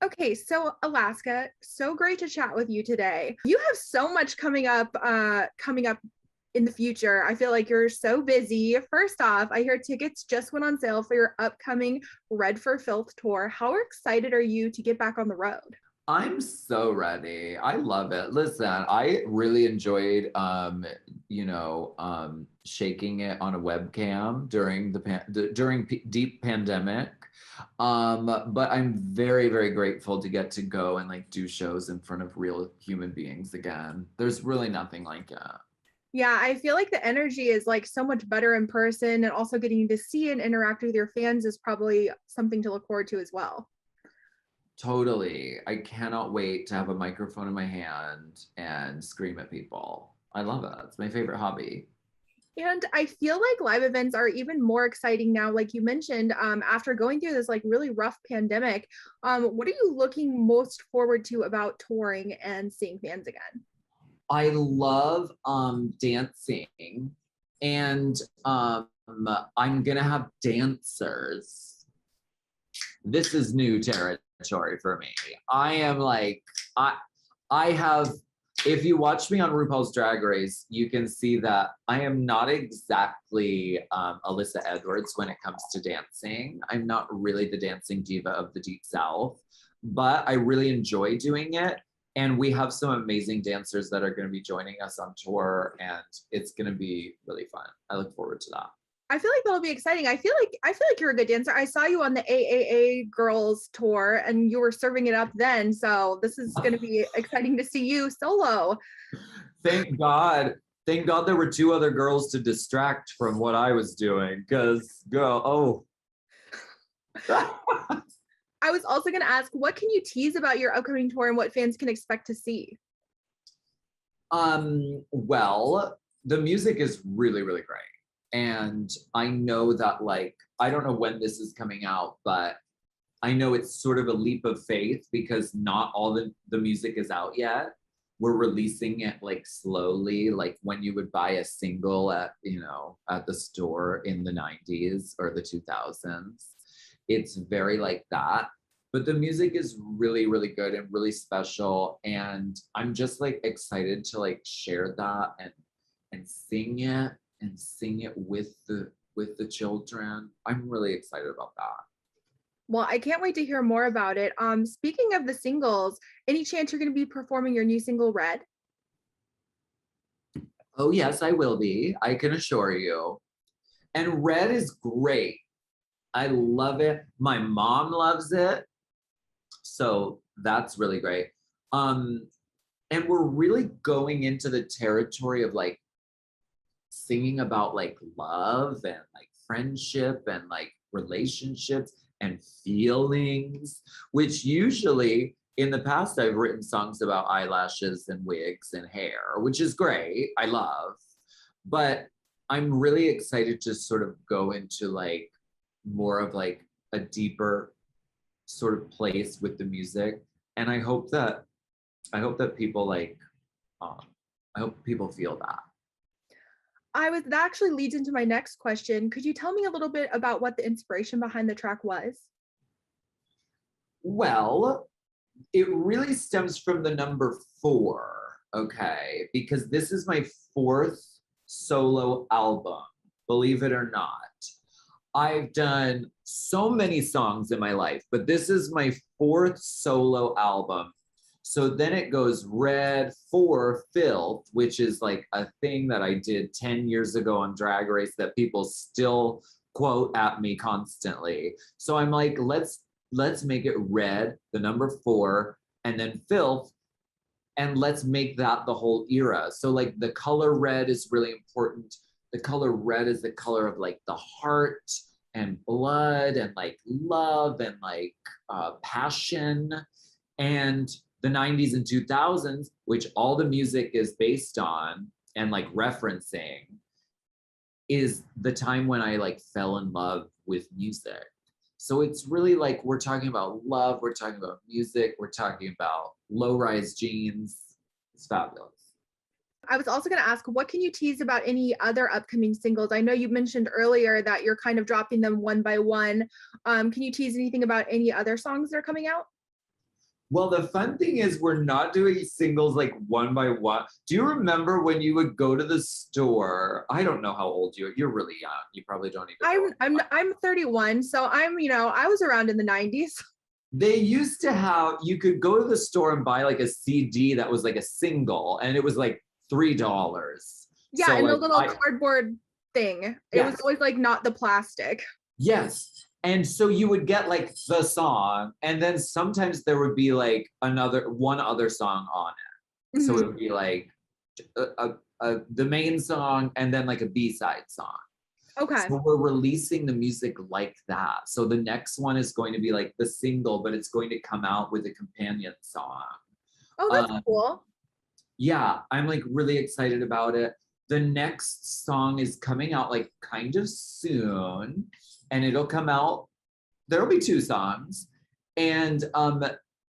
Okay, so Alaska, so great to chat with you today. You have so much coming up in the future. I feel like you're so busy. First off, I hear tickets just went on sale for your upcoming Red for Filth tour. How excited are you to get back on the road? I'm so ready. I love it. Listen, I really enjoyed shaking it on a webcam during deep pandemic. But I'm very, very grateful to get to go and like do shows in front of real human beings again. There's really nothing like it. Yeah, I feel like the energy is like so much better in person, and also getting to see and interact with your fans is probably something to look forward to as well. Totally. I cannot wait to have a microphone in my hand and scream at people. I love it. It's my favorite hobby. And I feel like live events are even more exciting now, like you mentioned, after going through this like really rough pandemic. What are you looking most forward to about touring and seeing fans again? I love dancing, and I'm gonna have dancers. This is new territory for me. I am like I have, if you watch me on RuPaul's Drag Race, you can see that I am not exactly Alyssa Edwards when it comes to dancing. I'm not really the dancing diva of the Deep South, but I really enjoy doing it. And we have some amazing dancers that are going to be joining us on tour, and it's going to be really fun. I look forward to that. I feel like that'll be exciting. I feel like you're a good dancer. I saw you on the AAA girls tour and you were serving it up then. So this is going to be exciting to see you solo. Thank God. Thank God there were two other girls to distract from what I was doing. Because, girl, oh. I was also going to ask, what can you tease about your upcoming tour and what fans can expect to see? Well, the music is really, really great. And I know that, like, I don't know when this is coming out, but I know it's sort of a leap of faith because not all the music is out yet. We're releasing it like slowly, like when you would buy a single at the store in the 90s or the 2000s. It's very like that. But the music is really, really good and really special. And I'm just like excited to like share that and sing it with the children. I'm really excited about that. Well, I can't wait to hear more about it. Speaking of the singles, any chance you're going to be performing your new single, Red? Oh, yes, I will be. I can assure you. And Red is great. I love it. My mom loves it. So that's really great. Um, and we're really going into the territory of like singing about like love and like friendship and like relationships and feelings, which usually in the past I've written songs about eyelashes and wigs and hair, which is great. I love. But I'm really excited to sort of go into like more of like a deeper sort of place with the music. And I hope that people like um I hope people feel that. That actually leads into my next question. Could you tell me a little bit about what the inspiration behind the track was? Well, it really stems from the number four, okay? Because this is my fourth solo album, believe it or not. I've done so many songs in my life, but this is my fourth solo album. So then it goes Red for Filth, which is like a thing that I did 10 years ago on Drag Race that people still quote at me constantly. So I'm like, let's make it Red, the number four, and then Filth, and let's make that the whole era. So like the color red is really important. The color red is the color of like the heart and blood and like love and like passion. And the 90s and 2000s, which all the music is based on and like referencing, is the time when I like fell in love with music. So it's really like we're talking about love, we're talking about music, we're talking about low-rise jeans. It's fabulous. I was also going to ask, what can you tease about any other upcoming singles? I know you mentioned earlier that you're kind of dropping them one by one. Can you tease anything about any other songs that are coming out? Well, the fun thing is we're not doing singles like one by one. Do you remember when you would go to the store? I don't know how old you are. You're really young. You probably don't even know. I'm 31, so I was around in the 90s. They used to have, you could go to the store and buy like a CD that was like a single, and it was like $3. Yeah, so and like the little cardboard thing. It was always like not the plastic. Yes. And so you would get like the song, and then sometimes there would be like one other song on it. Mm-hmm. So it would be like the main song and then like a B-side song. Okay. So we're releasing the music like that. So the next one is going to be like the single, but it's going to come out with a companion song. Oh, that's cool. Yeah, I'm like really excited about it. The next song is coming out like kind of soon, and it'll come out. There'll be 2 songs, and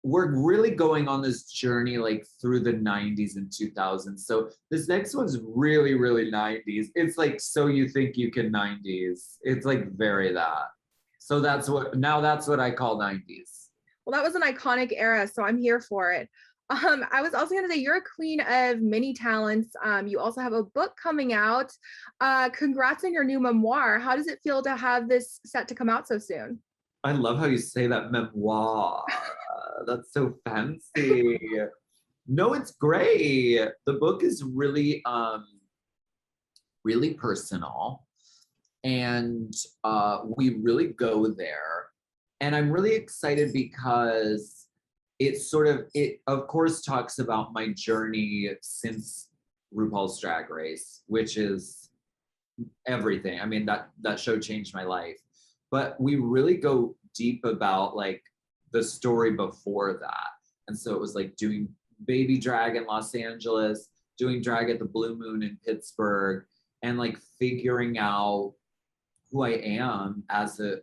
we're really going on this journey like through the 90s and 2000s. So this next one's really, really 90s. It's like So You Think You Can 90s. It's like very that. So that's what I call 90s. Well, that was an iconic era, so I'm here for it. I was also going to say you're a queen of many talents. You also have a book coming out. Congrats on your new memoir. How does it feel to have this set to come out so soon? I love how you say that, memoir. That's so fancy. No, it's great. The book is really, really personal, and we really go there. And I'm really excited because it of course talks about my journey since RuPaul's Drag Race, which is everything. I mean, that show changed my life. But we really go deep about like the story before that. And so it was like doing baby drag in Los Angeles, doing drag at the Blue Moon in Pittsburgh, and like figuring out who I am as a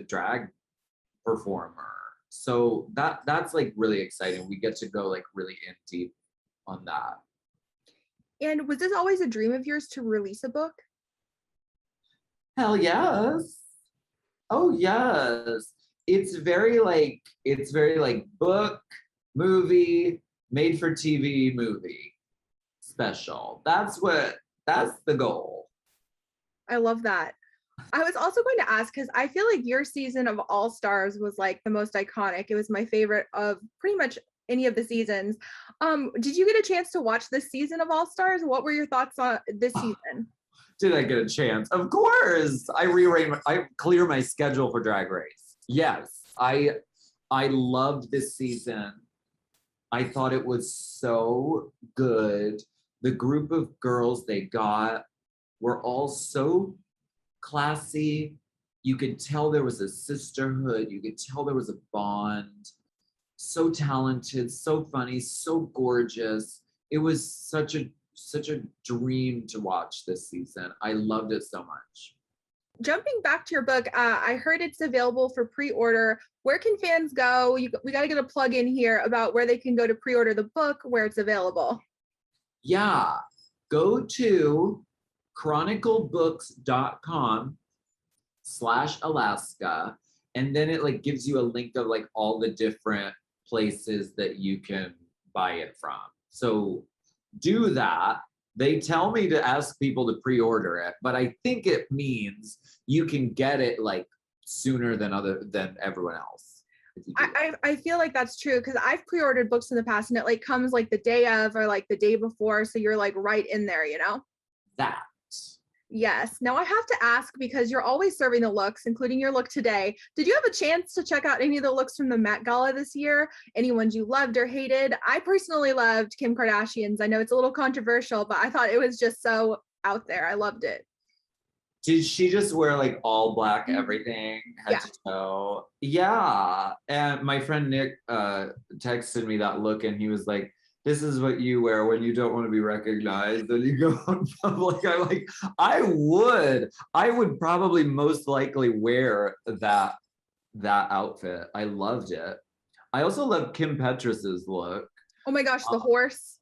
drag performer. So that's like really exciting. We get to go like really in deep on that. And was this always a dream of yours to release a book? Hell yes. Oh yes. It's very like book, movie, made for TV movie special. That's the goal. I love that. I was also going to ask, because I feel like your season of All Stars was like the most iconic. It was my favorite of pretty much any of the seasons. Did you get a chance to watch this season of All Stars? What were your thoughts on this season? Did I get a chance? Of course. I clear my schedule for Drag Race. Yes. I loved this season. I thought it was so good. The group of girls they got were all so classy. You could tell there was a sisterhood. You could tell there was a bond. So talented, so funny, so gorgeous. It was such a dream to watch this season. I loved it so much. Jumping back to your book, I heard it's available for pre-order. Where can fans go? We got to get a plug in here about where they can go to pre-order the book, where it's available. Yeah, go to chroniclebooks.com/Alaska, and then it like gives you a link of like all the different places that you can buy it from. So do that. They tell me to ask people to pre-order it, but I think it means you can get it like sooner than everyone else. I feel like that's true, because I've pre-ordered books in the past and it like comes like the day of or like the day before, so you're like right in there, you know? That. Yes. Now I have to ask, because you're always serving the looks, including your look today. Did you have a chance to check out any of the looks from the Met Gala this year? Any ones you loved or hated? I personally loved Kim Kardashian's. I know it's a little controversial, but I thought it was just so out there. I loved it. Did she just wear like all black everything, head to toe? Yeah. And my friend Nick texted me that look, and he was like, this is what you wear when you don't want to be recognized and you go in public. I would probably most likely wear that outfit. I loved it. I also love Kim Petras's look. Oh my gosh, the horse.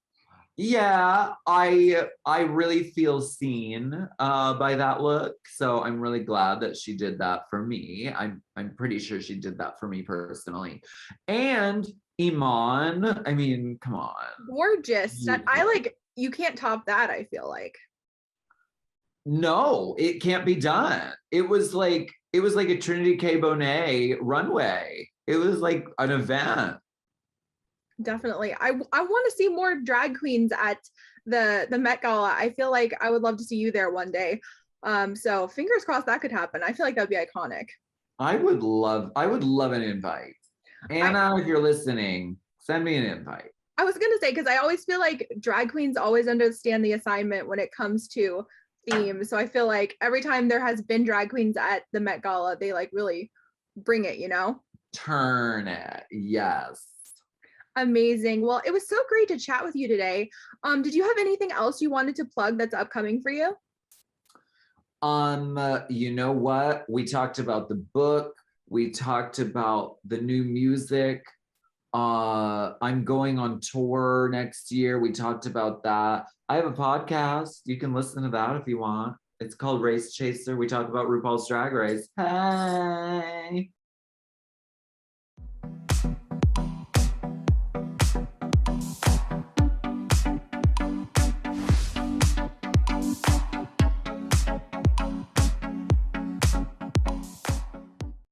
Yeah, I really feel seen by that look. So I'm really glad that she did that for me. I'm pretty sure she did that for me personally. And Iman, I mean, come on. Gorgeous. I Beautiful. like, you can't top that, I feel like. No, it can't be done. It was like a Trinity K. Bonet runway. It was like an event. Definitely. I want to see more drag queens at the Met Gala. I feel like I would love to see you there one day. So fingers crossed that could happen. I feel like that'd be iconic. I would love an invite. Anna, if you're listening, send me an invite. I was gonna say, because I always feel like drag queens always understand the assignment when it comes to themes. So I feel like every time there has been drag queens at the Met Gala, they like really bring it, you know? Turn it. Yes. Amazing. Well, it was so great to chat with you today. Did you have anything else you wanted to plug that's upcoming for you? You know what? We talked about the book. We talked about the new music. I'm going on tour next year. We talked about that. I have a podcast. You can listen to that if you want. It's called Race Chaser. We talk about RuPaul's Drag Race. Hey.